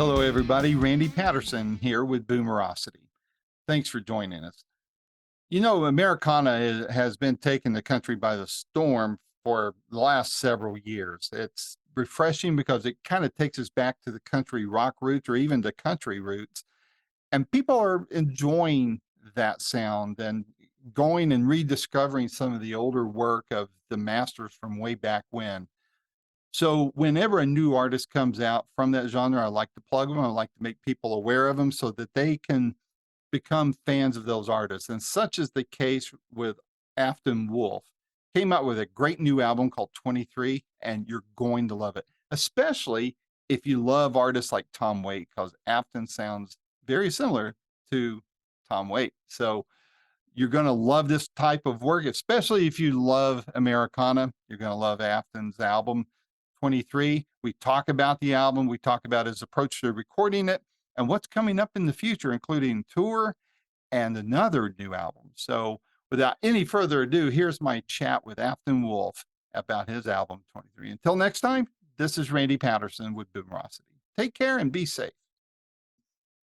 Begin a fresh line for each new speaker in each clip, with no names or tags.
Hello, everybody. Randy Patterson here with Boomerosity. Thanks for joining us. Americana has been taking the country by the storm for the last several years. It's refreshing because it kind of takes us back to the country rock roots or even the country roots. And people are enjoying that sound and going and rediscovering some of the older work of the masters from way back when. So whenever a new artist comes out from that genre, I like to plug them. I like to make people aware of them so that they can become fans of those artists. And such is the case with Afton Wolfe. Came out with a great new album called 23, and you're going to love it, especially if you love artists like Tom Waite, because Afton sounds very similar to Tom Waite. So you're going to love this type of work, especially if you love Americana. You're going to love Afton's album 23. We talk about the album, we talk about his approach to recording it, and what's coming up in the future, including tour and another new album. So without any further ado, here's my chat with Afton Wolfe about his album 23. Until next time, this is Randy Patterson with Boomerosity. Take care and be safe.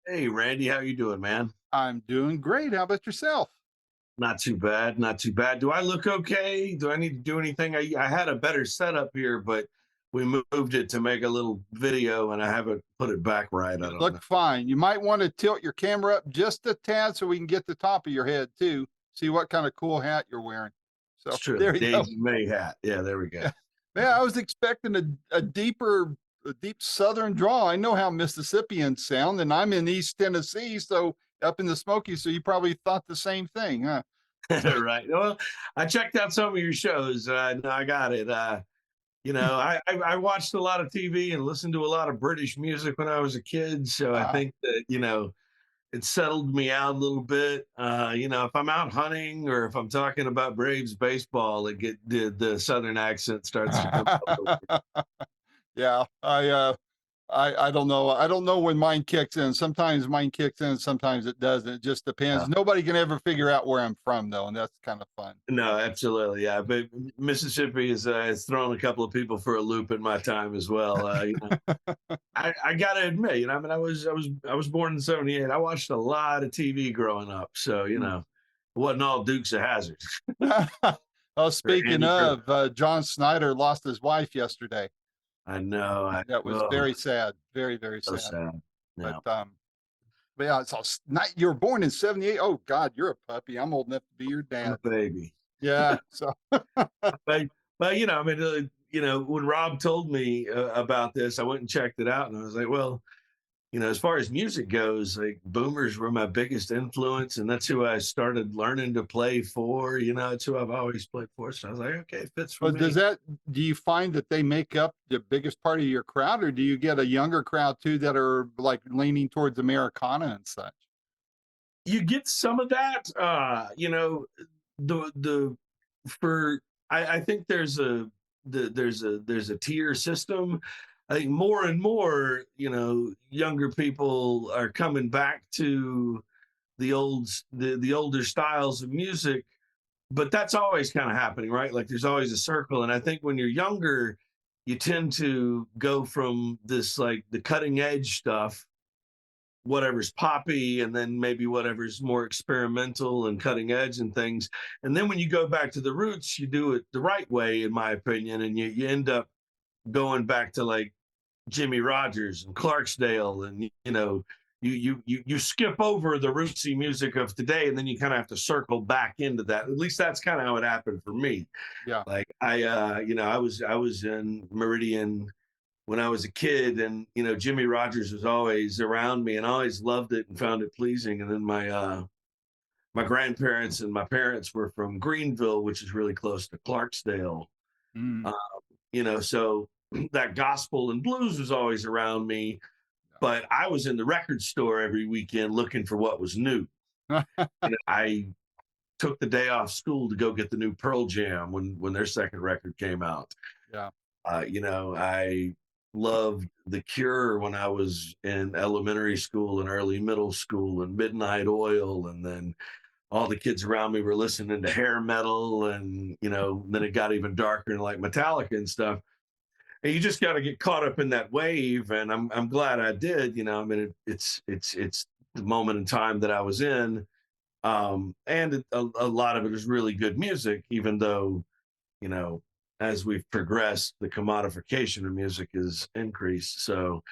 Hey, Randy, how you doing, man?
I'm doing great. How about yourself?
Not too bad, not too bad. Do I look okay? Do I need to do anything? I had a better setup here, but we moved it to make a little video, and I haven't put it back right. I
You
don't know.
look fine. You might want to tilt your camera up just a tad so we can get the top of your head too. See what kind of cool hat you're wearing.
It's
So
true.
there you go.
Daisy May hat. Yeah, there we go.
Yeah. Man, I was expecting a deep southern draw. I know how Mississippians sound, and I'm in East Tennessee, so up in the Smokies. So you probably thought the same thing, huh? So,
Right. Well, I checked out some of your shows. No, I got it. I watched a lot of TV and listened to a lot of British music when I was a kid. So I
uh,
think that, it settled me out a little bit. If I'm out hunting or if I'm talking about Braves baseball, the Southern accent starts to come out.
yeah, I don't know. I don't know when mine kicks in. Sometimes mine kicks in, sometimes it doesn't. It just depends.
Yeah.
Nobody can ever figure out where I'm from though, and that's kind of fun.
No, absolutely, yeah. But Mississippi has thrown a couple of people for a loop in my time as well. I gotta admit, I mean, I was born in '78. I watched a lot of TV growing up, so it wasn't all Dukes of Hazzard
Oh,
or
speaking
Andy Griffith.
of, John Snyder lost his wife yesterday.
I know.
That was
Oh,
very sad, very, very
so
sad.
sad.
But,
Yeah,
but yeah, it's all not you were born in 78. Oh God, you're a puppy. I'm old enough to be your
I'm
dad.
a baby.
Yeah. So
But I mean, when Rob told me about this, I went and checked it out, and I was like, well, as far as music goes, like boomers were my biggest influence, and that's who I started learning to play for. It's who I've always played for. So I was like, okay, it fits for
but
me.
do you find that they make up the biggest part of your crowd, or do you get a younger crowd too that are like leaning towards Americana and such?
You get some of that, the for I think there's a tier system. I think more and more, younger people are coming back to the older styles of music, but that's always kind of happening, right? Like there's always a circle. And I think when you're younger, you tend to go from this like the cutting edge stuff, whatever's poppy, and then maybe whatever's more experimental and cutting edge and things. And then when you go back to the roots, you do it the right way, in my opinion, and you end up going back to like Jimmy Rogers and Clarksdale, and you skip over the rootsy music of today, and then you kind of have to circle back into that. At least that's kind of how it happened for me.
Yeah.
Like I was in Meridian when I was a kid, and Jimmy Rogers was always around me, and I always loved it and found it pleasing. And then my grandparents and my parents were from Greenville, which is really close to Clarksdale.
Mm.
Uh, so that gospel and blues was always around me, but I was in the record store every weekend looking for what was new. And I took the day off school to go get the new Pearl Jam when their second record came out.
Yeah.
I loved The Cure when I was in elementary school and early middle school, and Midnight Oil, and then all the kids around me were listening to hair metal, and then it got even darker and like Metallica and stuff. and you just got to get caught up in that wave. And I'm glad I did. I mean, it's the moment in time that I was in, and a lot of it is really good music, even though you know as we've progressed, the commodification of music has increased. So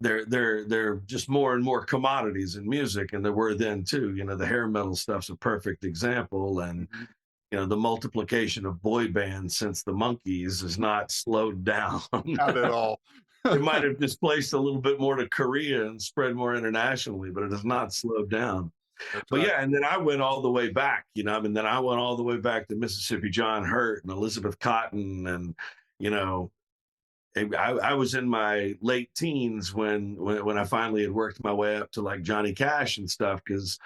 they're just more and more commodities in music, and there were then too. The hair metal stuff's a perfect example, and
Mhm.
the multiplication of boy bands since the Monkees has not slowed down.
Not at all.
It might have displaced a little bit more to Korea and spread more internationally, but it has not slowed down.
That's
But
right.
yeah, and then I went all the way back, I mean, then I went all the way back to Mississippi John Hurt and Elizabeth Cotton, and you know, I was in my late teens when I finally had worked my way up to like Johnny Cash and stuff, because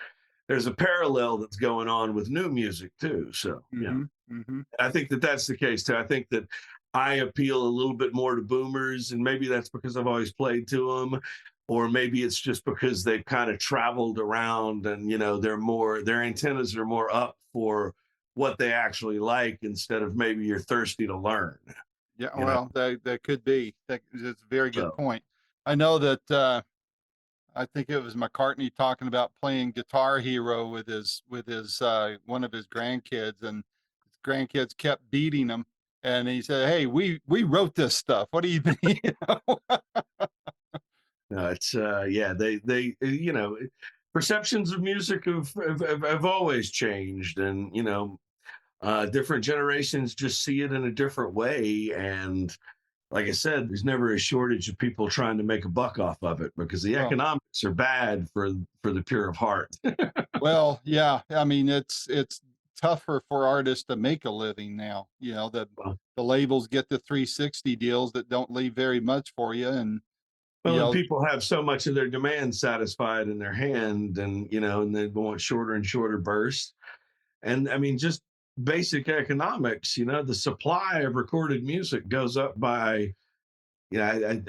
there's a parallel that's going on with new music too. So
Mhm, mhm.
I think that that's the case too. I think that I appeal a little bit more to boomers, and maybe that's because I've always played to them, or maybe it's just because they've kind of traveled around, and their antennas are more up for what they actually like, instead of maybe you're thirsty to learn.
Yeah,
You know,
well, that could be. That's a very good
so
point. I know that, I think it was McCartney talking about playing Guitar Hero with his, one of his grandkids, and his grandkids kept beating him, and he said, "Hey, we wrote this stuff. What do you think?" You know?
no, it's yeah, they perceptions of music have always changed, and different generations just see it in a different way. And like I said, there's never a shortage of people trying to make a buck off of it, because the
Well
economics are bad for the pure of heart.
well, yeah, I mean, it's tougher for artists to make a living now,
well,
the labels get the 360 deals that don't leave very much for you, and, you
and
know
people have so much of their demand satisfied in their hand, and they want shorter and shorter bursts. And I mean, just basic economics, the supply of recorded music goes up by, when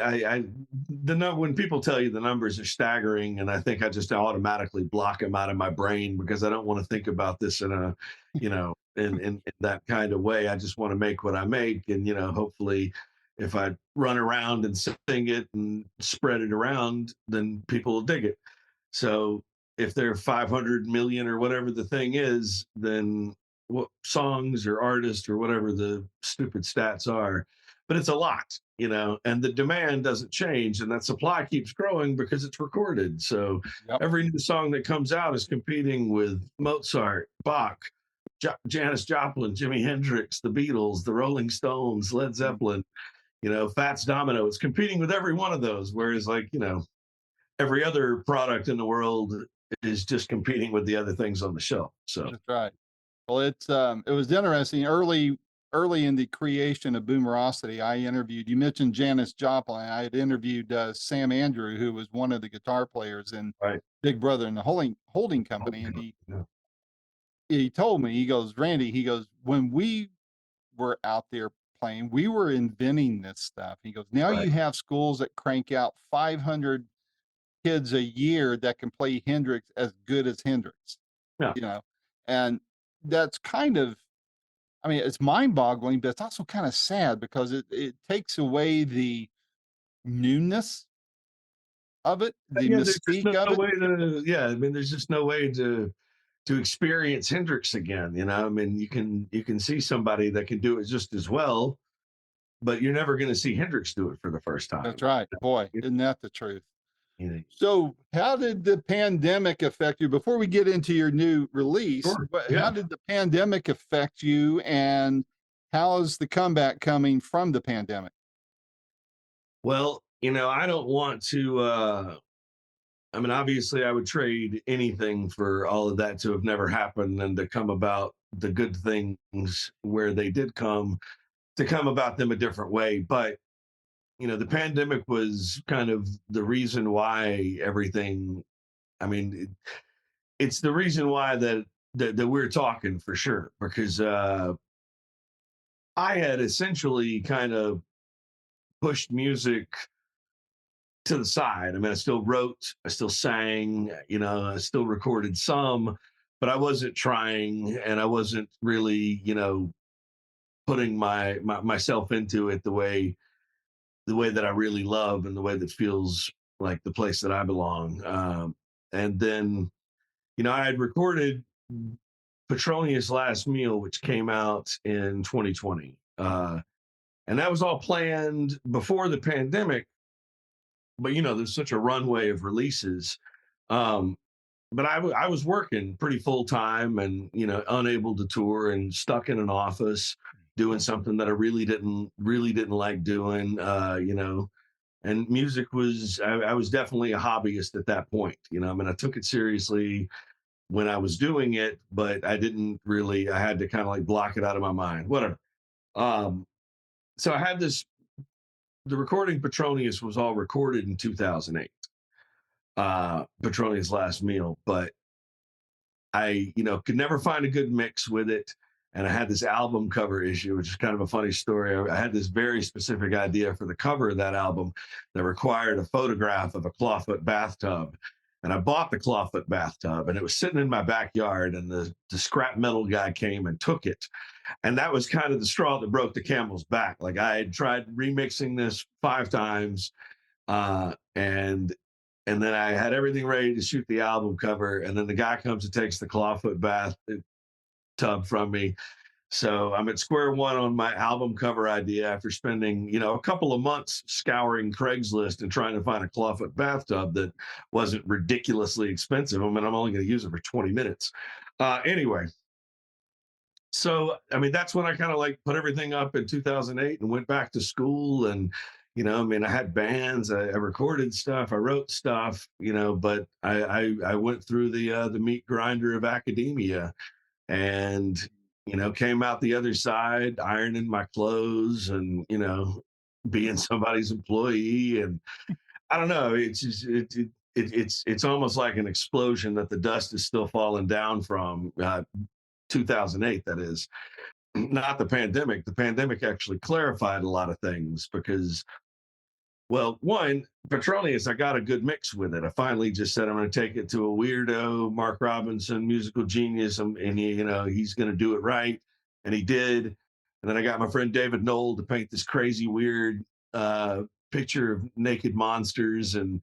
people tell you the numbers are staggering, and I think I just automatically block them out of my brain, because I don't want to think about this in a, in that kind of way. I just want to make what I make, and hopefully, if I run around and sing it and spread it around, then people will dig it. So if they're 500 million or whatever the thing is, then what songs or artists or whatever the stupid stats are, but it's a lot, and the demand doesn't change, and that supply keeps growing because it's recorded. So
Yep.
every new song that comes out is competing with Mozart, Bach, Janis Joplin, Jimi Hendrix, the Beatles, the Rolling Stones, Led
Mhm.
Zeppelin, Fats Domino. It's competing with every one of those. Whereas, like, every other product in the world is just competing with the other things on the shelf. So
That's right. Well, it was interesting. Early in the creation of Boomerosity, you mentioned Janis Joplin. I had interviewed Sam Andrew, who was one of the guitar players in
right.
Big Brother and the Holding Company, and he told me, he goes, Randy, he goes, when we were out there playing, we were inventing this stuff. He goes, now
Right.
you have schools that crank out 500 kids a year that can play Hendrix as good as Hendrix,
Yeah.
you know, and that's kind of, I mean, it's mind boggling, but it's also kind of sad because it takes away the newness of it, the
Yeah. There's just
mystique
no
of it.
way to. Yeah. I mean, there's just no way to experience Hendrix again. I mean, you can see somebody that can do it just as well, but you're never going to see Hendrix do it for the first
That's
time.
right. Boy,
You
isn't that the truth?
know,
So, how did the pandemic affect you? Before we get into your new release,
sure.
how
Yeah.
did the pandemic affect you, and how is the comeback coming from the pandemic?
Well, I don't want to. I mean, obviously, I would trade anything for all of that to have never happened, and to come about the good things where they did come, to come about them a different way. But, the pandemic was kind of the reason why everything, I mean, it's the reason why that we're talking for sure, because I had essentially kind of pushed music to the side. I mean, I still wrote, I still sang, I still recorded some, but I wasn't trying, and I wasn't really, putting myself into it the way the way that I really love and the way that feels like the place that I belong. And then, I had recorded Petronius' Last Meal, which came out in 2020. And that was all planned before the pandemic. But, there's such a runway of releases. Um, but I was working pretty full time and, unable to tour and stuck in an office doing something that I really didn't like doing. And music was, I was definitely a hobbyist at that point. I mean, I took it seriously when I was doing it, but I didn't really, I had to kind of like block it out of my mind, whatever. Um, so I had this, the recording Petronius was all recorded in 2008, Petronius' Last Meal, but I, could never find a good mix with it. And I had this album cover issue, which is kind of a funny story. I had this very specific idea for the cover of that album that required a photograph of a clawfoot bathtub. And I bought the clawfoot bathtub and it was sitting in my backyard. And the scrap metal guy came and took it. And that was kind of the straw that broke the camel's back. Like I had tried remixing this 5 times, and then I had everything ready to shoot the album cover, and then the guy comes and takes the clawfoot bath tub from me. So I'm at square one on my album cover idea after spending, a couple of months scouring Craigslist and trying to find a clawfoot bathtub that wasn't ridiculously expensive. I mean, I'm only going to use it for 20 minutes. Anyway, so I mean that's when I kind of like put everything up in 2008 and went back to school. And I mean I had bands, I recorded stuff, I wrote stuff, but I went through the meat grinder of academia, and came out the other side ironing my clothes and being somebody's employee. And I don't know, it's just it's almost like an explosion that the dust is still falling down from, 2008, that is. Not the pandemic. The pandemic actually clarified a lot of things because, well, one, Petronius, I got a good mix with it. I finally just said I'm going to take it to a weirdo, Mark Robinson, musical genius, and he's going to do it right, and he did. And then I got my friend David Knoll to paint this crazy, weird uh, picture of naked monsters, and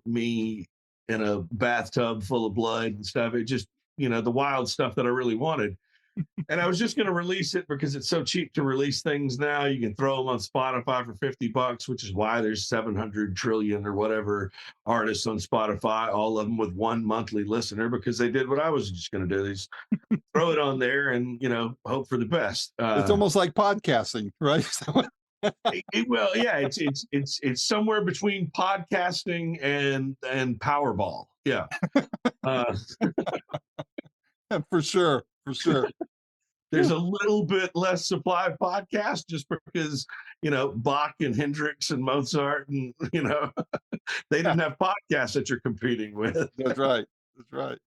me in a bathtub full of blood and stuff. It just, the wild stuff that I really wanted. And I was just going to release it because it's so cheap to release things now. You can throw them on Spotify for $50, which is why there's 700 trillion or whatever artists on Spotify, all of them with one monthly listener, because they did what I was just going to do. They just throw it on there and, hope for the best.
It's almost like podcasting, right?
Well, yeah, it's somewhere between podcasting and Powerball. Yeah. Uh,
For sure, for sure.
there's a little bit less supply of podcasts just because, Bach and Hendrix and Mozart and, they didn't have podcasts that you're competing with.
That's right. That's right.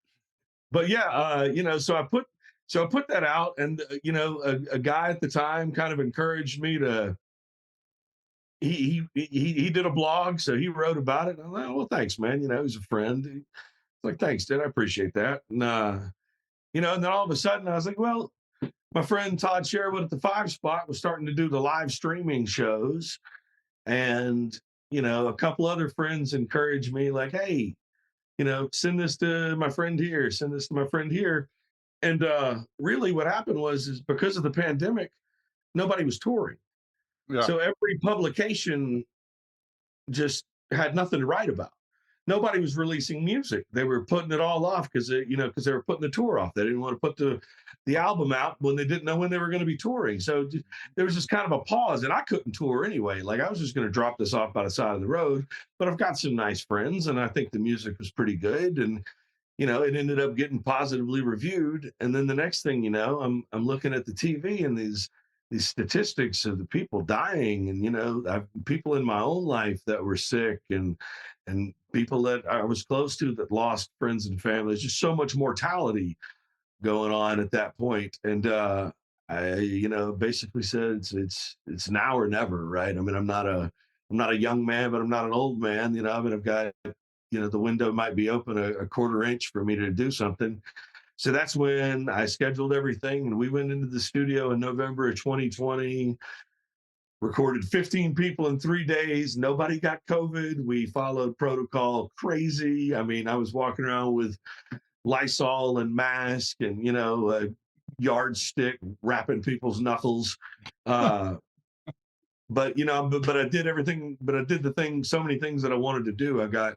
But yeah, so I put that out, and a guy at the time kind of encouraged me to. He did a blog, so he wrote about it. And I'm like, well, thanks, man. He's a friend. He's like, thanks, dude. I appreciate that. And and then all of a sudden I was like, well, my friend Todd Sherwood at the Five Spot was starting to do the live streaming shows. And, a couple other friends encouraged me, like, hey, send this to my friend here, send this to my friend here. And really what happened is because of the pandemic, nobody was touring.
Yeah.
So every publication just had nothing to write about. Nobody was releasing music. They were putting it all off because because they were putting the tour off. They didn't want to put the album out when they didn't know when they were going to be touring. So there was just kind of a pause, and I couldn't tour anyway. Like I was just going to drop this off by the side of the road. But I've got some nice friends, and I think the music was pretty good, and it ended up getting positively reviewed. And then the next thing I'm looking at the TV and these statistics of the people dying, and I've people in my own life that were sick, and people that I was close to that lost friends and families. Just so much mortality going on at that point. And I, basically said it's now or never, right? I mean, I'm not a young man, but I'm not an old man. I mean, I've got, the window might be open a quarter inch for me to do something. So that's when I scheduled everything, and we went into the studio in November of 2020. recorded 15 people in 3 days. Nobody got COVID. We followed protocol crazy. I mean, I was walking around with Lysol and mask and, a yardstick wrapping people's knuckles. Uh, but I did everything, but I did so many things that I wanted to do. I got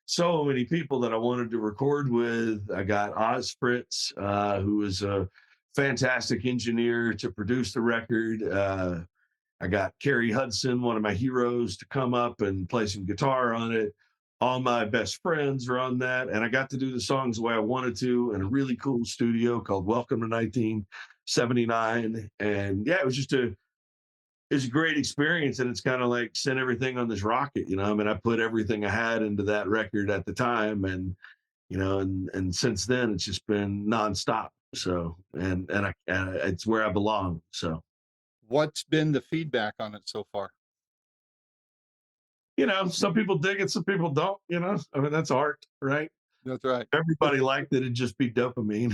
so many people that I wanted to record with. I got Oz Fritz, who was a fantastic engineer to produce the record. I got Carrie Hudson, one of my heroes, to come up and play some guitar on it. All my best friends are on that. And I got to do the songs the way I wanted to in a really cool studio called Welcome to 1979. And yeah, it's a great experience. And it's kind of like sent everything on this rocket, I mean, I put everything I had into that record at the time. And, and since then it's just been nonstop. So, and it's where I belong. So,
What's been the feedback on it so far?
some people dig it, some people don't, I mean, that's art, right?
That's right.
Everybody liked it, it'd just be dopamine.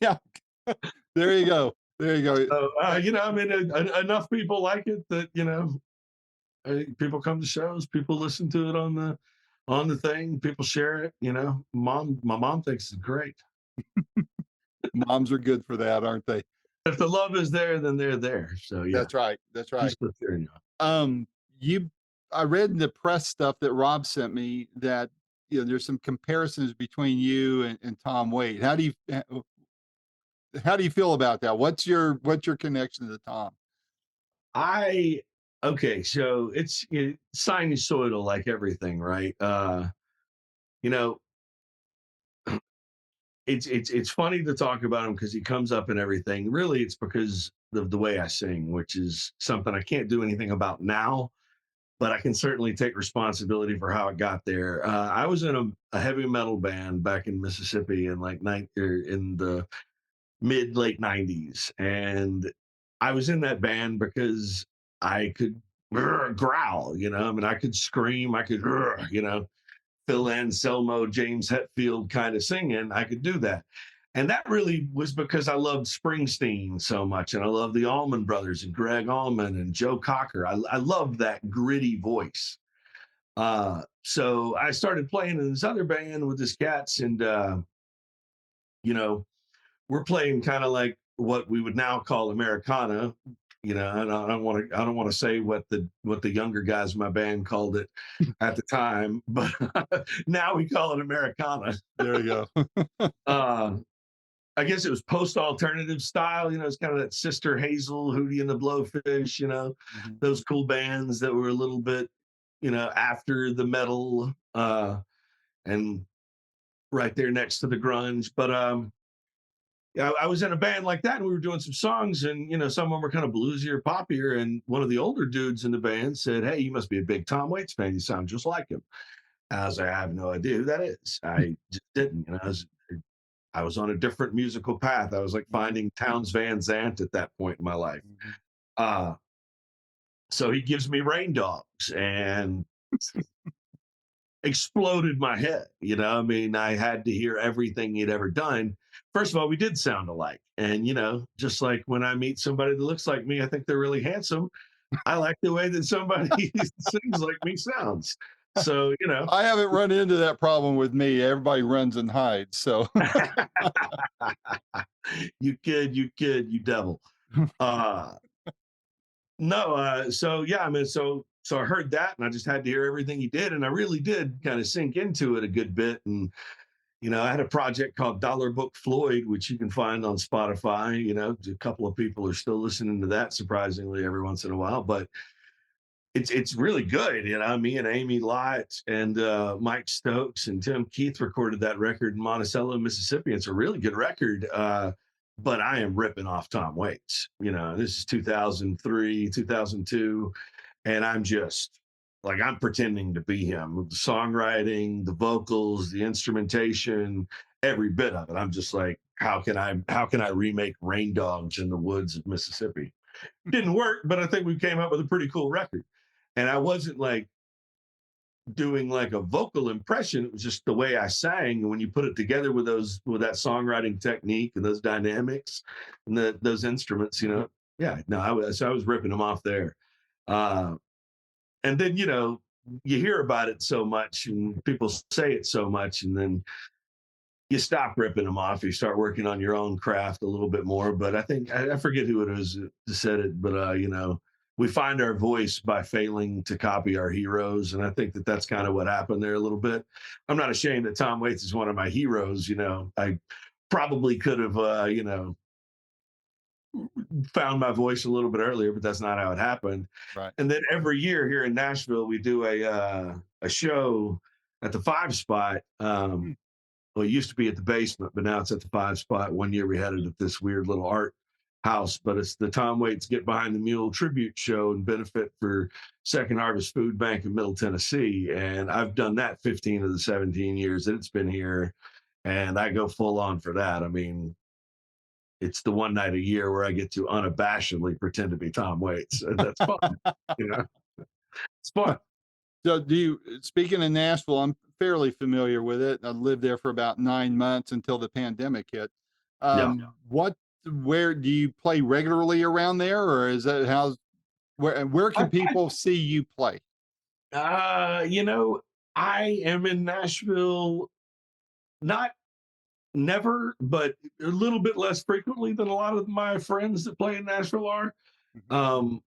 Yeah. There you go. There you go.
So, I mean, enough people like it that, people come to shows, people listen to it on the thing, people share it, my mom thinks it's great.
Moms are good for that, aren't they?
If the love is there, then they're there. So yeah,
That's right. That's right.
just look there,
Um, you I read in the press stuff that Rob sent me that, there's some comparisons between you and Tom Waite. How do you feel about that? What's your connection to Tom?
I okay, so it's sinusoidal like everything, right? You know, it's funny to talk about him because he comes up and everything. Really, it's because of the way I sing, which is something I can't do anything about now, but I can certainly take responsibility for how it got there. I was in a heavy metal band back in Mississippi in in the mid late '90s, and I was in that band because I could growl. I mean, I could scream, I could, Phil Anselmo, James Hetfield kind of singing. I could do that. And that really was because I loved Springsteen so much. And I love the Allman Brothers and Greg Allman and Joe Cocker. I loved that gritty voice. So I started playing in this other band with this cats. And, you know, we're playing kind of like what we would now call Americana. And I don't want to say what the younger guys in my band called it at the time, but now we call it Americana.
There you go.
Uh, I guess it was post alternative style. It's kind of that Sister Hazel, Hootie and the Blowfish.
Mhm.
Those cool bands that were a little bit, after the metal, and right there next to the grunge. But yeah, I was in a band like that, and we were doing some songs, and some of them were kind of bluesy or poppier. And one of the older dudes in the band said, "Hey, you must be a big Tom Waits fan. You sound just like him." I was like, "I have no idea who that is. I just didn't." I was on a different musical path. I was like finding Towns Van Zandt at that point in my life.
Mhm.
Uh, so he gives me Rain Dogs, and exploded my head. I mean, I had to hear everything he'd ever done. First of all, we did sound alike. And, just like when I meet somebody that looks like me, I think they're really handsome. I like the way that somebody sings like me sounds. So,
I haven't run into that problem with me. Everybody runs and hides. So
you devil. Uh, no, so yeah, I mean, so I heard that and I just had to hear everything he did. And I really did kind of sink into it a good bit. And I had a project called Dollar Book Floyd, which you can find on Spotify. A couple of people are still listening to that, surprisingly, every once in a while. But it's really good. Me and Amy Lott and Mike Stokes and Tim Keith recorded that record in Monticello, Mississippi. It's a really good record. But I am ripping off Tom Waits. This is 2003, 2002, and I'm just like I'm pretending to be him. The songwriting, the vocals, the instrumentation, every bit of it. I'm just like, how can I remake Rain Dogs in the woods of Mississippi? Didn't work, but I think we came up with a pretty cool record. And I wasn't like doing like a vocal impression. It was just the way I sang. And when you put it together with that songwriting technique and those dynamics and those instruments, Yeah, no, I was ripping them off there. Uh, and then, you hear about it so much and people say it so much, and then you stop ripping them off. You start working on your own craft a little bit more. But I think I forget who it was that said it, but we find our voice by failing to copy our heroes, and I think that that's kind of what happened there a little bit. I'm not ashamed that Tom Waits is one of my heroes. I probably could have, found my voice a little bit earlier, but that's not how it happened.
Right.
And then every year here in Nashville, we do a show at the Five Spot.
Hmm.
Well, it used to be at the basement, but now it's at the Five Spot. One year we had it at this weird little art house, but it's the Tom Waits Get Behind the Mule tribute show and benefit for Second Harvest Food Bank in Middle Tennessee. And I've done that 15 of the 17 years that it's been here. And I go full on for that. I mean, it's the one night a year where I get to unabashedly pretend to be Tom Waits. And that's fun. You know, it's fun.
So speaking of Nashville, I'm fairly familiar with it. I lived there for about 9 months until the pandemic hit.
Yeah.
What, where do you play regularly around there, or is that where can people see you play?
Uh, you know, I am in Nashville, not never, but a little bit less frequently than a lot of my friends that play in Nashville are.
Mhm.
Um,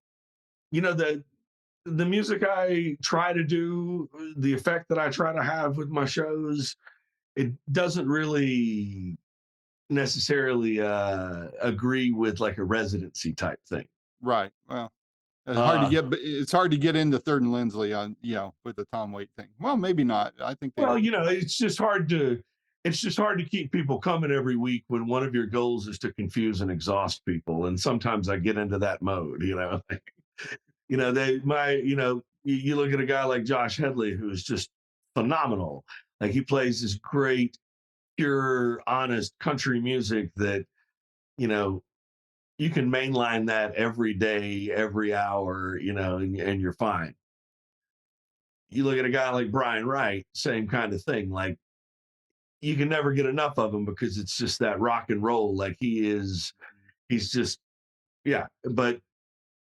the music I try to do, the effect that I try to have with my shows, it doesn't really necessarily agree with like a residency type thing.
Right. Well, it's hard to
Uh,
get, but it's hard to get into Third and Lindsley on, with the Tom Waite thing. Well, maybe not. I think they
well,
open.
it's just hard to keep people coming every week when one of your goals is to confuse and exhaust people. And sometimes I get into that mode. You look at a guy like Josh Headley, who is just phenomenal. Like he plays this great, pure, honest country music that, you know, you can mainline that every day, every hour, and you're fine. You look at a guy like Brian Wright, same kind of thing. Like you can never get enough of him because it's just that rock and roll. Like he's just, yeah. But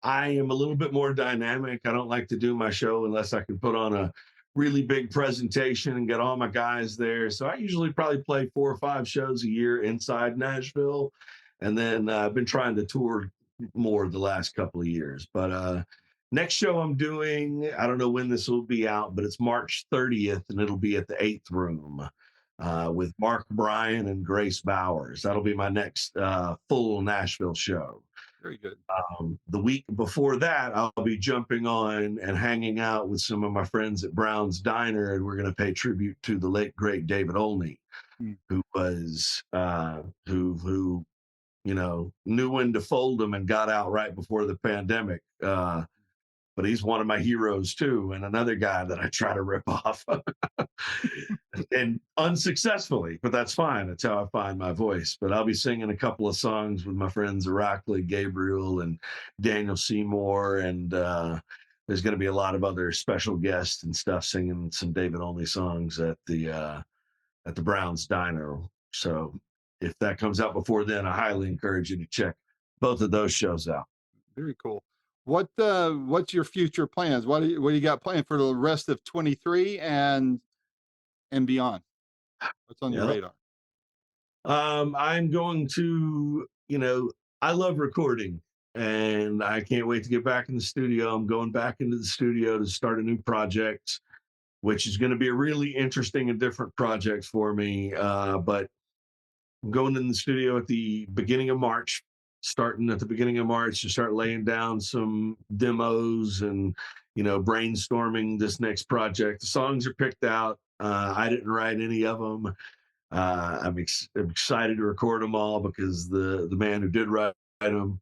I am a little bit more dynamic. I don't like to do my show unless I can put on a really big presentation and get all my guys there. So I usually probably play 4 or 5 shows a year inside Nashville. And then I've been trying to tour more the last couple of years. But next show I'm doing, I don't know when this will be out, but it's March 30th and it'll be at the Eighth Room with Mark Bryan and Grace Bowers. That'll be my next full Nashville show.
Very good.
The week before that, I'll be jumping on and hanging out with some of my friends at Brown's Diner, and we're going to pay tribute to the late great David Olney,
Mm.
who was who knew when to fold them and got out right before the pandemic. But he's one of my heroes too, and another guy that I try to rip off, and unsuccessfully. But that's fine. That's how I find my voice. But I'll be singing a couple of songs with my friends Araceli Gabriel and Daniel Seymour, and there's going to be a lot of other special guests and stuff singing some David Only songs at the Browns Diner. So if that comes out before then, I highly encourage you to check both of those shows out.
Very cool. What's your future plans? What do you got planned for the rest of 23 and beyond? What's on your
Yeah.
radar?
I'm going to, I love recording and I can't wait to get back in the studio. I'm going back into the studio to start a new project, which is going to be a really interesting and different project for me. But I'm going in the studio at the beginning of March, starting at the beginning of March to start laying down some demos and, brainstorming this next project. The songs are picked out. I didn't write any of them. I'm excited to record them all because the man who did write them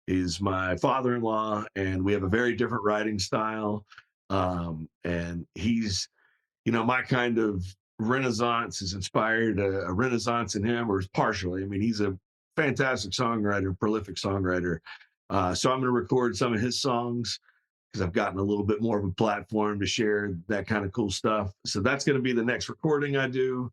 is my father-in-law, and we have a very different writing style. And he's, my kind of renaissance has inspired a renaissance in him, or partially. I mean, he's a fantastic songwriter, prolific songwriter. So I'm going to record some of his songs because I've gotten a little bit more of a platform to share that kind of cool stuff. So that's going to be the next recording I do.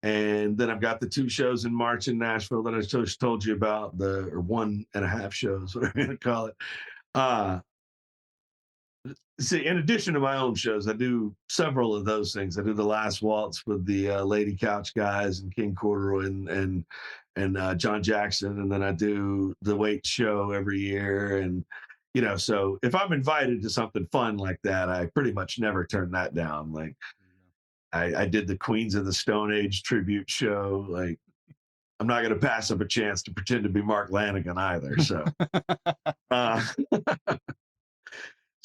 And then I've got the 2 shows in March in Nashville that I just told you about, or 1.5 shows, whatever you want to call it. Uh, See, in addition to my own shows, I do several of those things. I do the Last Waltz with the Lady Couch guys and King Corduroy and John Jackson, and then I do the Wait show every year. And so if I'm invited to something fun like that, I pretty much never turn that down. Like I did the Queens of the Stone Age tribute show. Like I'm not going to pass up a chance to pretend to be Mark Lanigan either. So. Uh,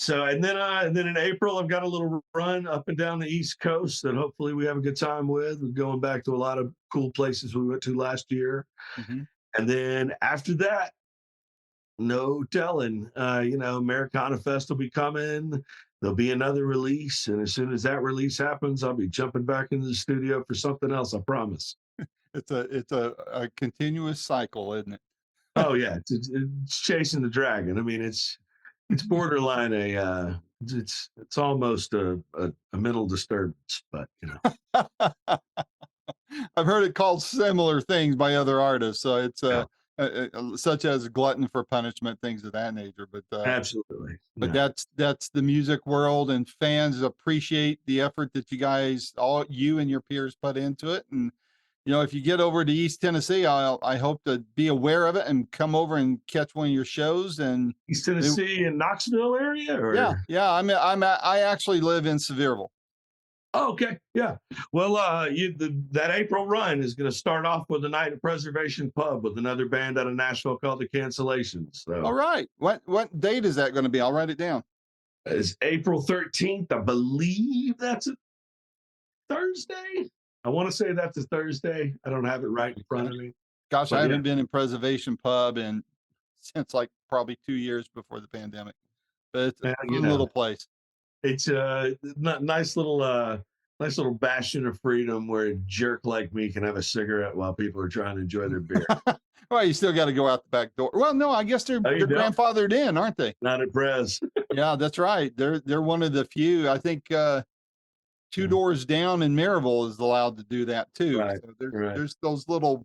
and then in April, I've got a little run up and down the East Coast that hopefully we have a good time with. We're going back to a lot of cool places we went to last year.
Mhm.
And then after that, no telling. Americana Fest will be coming. There'll be another release. And as soon as that release happens, I'll be jumping back into the studio for something else, I promise.
It's a continuous cycle, isn't it?
Oh, yeah. It's chasing the dragon. I mean, it's borderline it's almost a mental disturbance, but
I've heard it called similar things by other artists, so it's
yeah,
such as glutton for punishment, things of that nature.
absolutely.
But
Yeah.
that's the music world, and fans appreciate the effort that you guys, all you and your peers, put into it. And if you get over to East Tennessee, I hope to be aware of it and come over and catch one of your shows. And
East Tennessee and Knoxville area,
yeah,
or
yeah, I actually live in Sevierville.
oh, okay, yeah. Well, that April run is going to start off with a night at Preservation Pub with another band out of Nashville called the Cancellations.
All
So
right, what date is that going to be? I'll write it down.
it's April 13th, I believe that's a Thursday. I want to say that's a Thursday. I don't have it right in front of me.
Gosh, I
But yeah,
haven't been in Preservation Pub since like probably 2 years before the pandemic. But it's a
yeah,
fun little place.
it's a nice little bastion of freedom where a jerk like me can have a cigarette while people are trying to enjoy their beer.
Well, you still got to go out the back door. Well, no, I guess they're
Oh, you
they're
don't?
grandfathered in, aren't they?
Not at Prez.
Yeah, that's right. They're one of the few. I think two
Yeah.
doors down in Maryville is allowed to do that too.
Right.
So
Right.
there's those little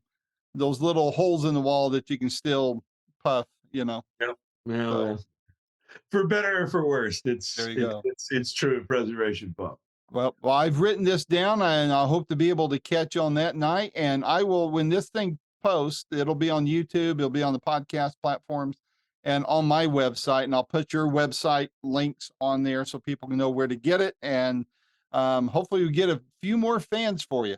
holes in the wall that you can still puff.
Yep. Yeah,
So
well, for better or for worse,
there you
it's
go.
it's it's true at Preservation Pub.
Well, I've written this down, and I hope to be able to catch you on that night. And I will, when this thing posts, it'll be on YouTube, it'll be on the podcast platforms, and on my website. And I'll put your website links on there so people can know where to get it. And hopefully, we get a few more fans for you.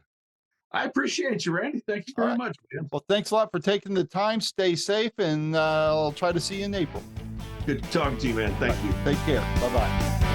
I appreciate you, Randy. Thank you
All
very
right.
much, man.
Well, thanks a lot for taking the time. Stay safe, and I'll try to see you in April.
Good talking to you, man. Thank you.
Take care. Bye bye.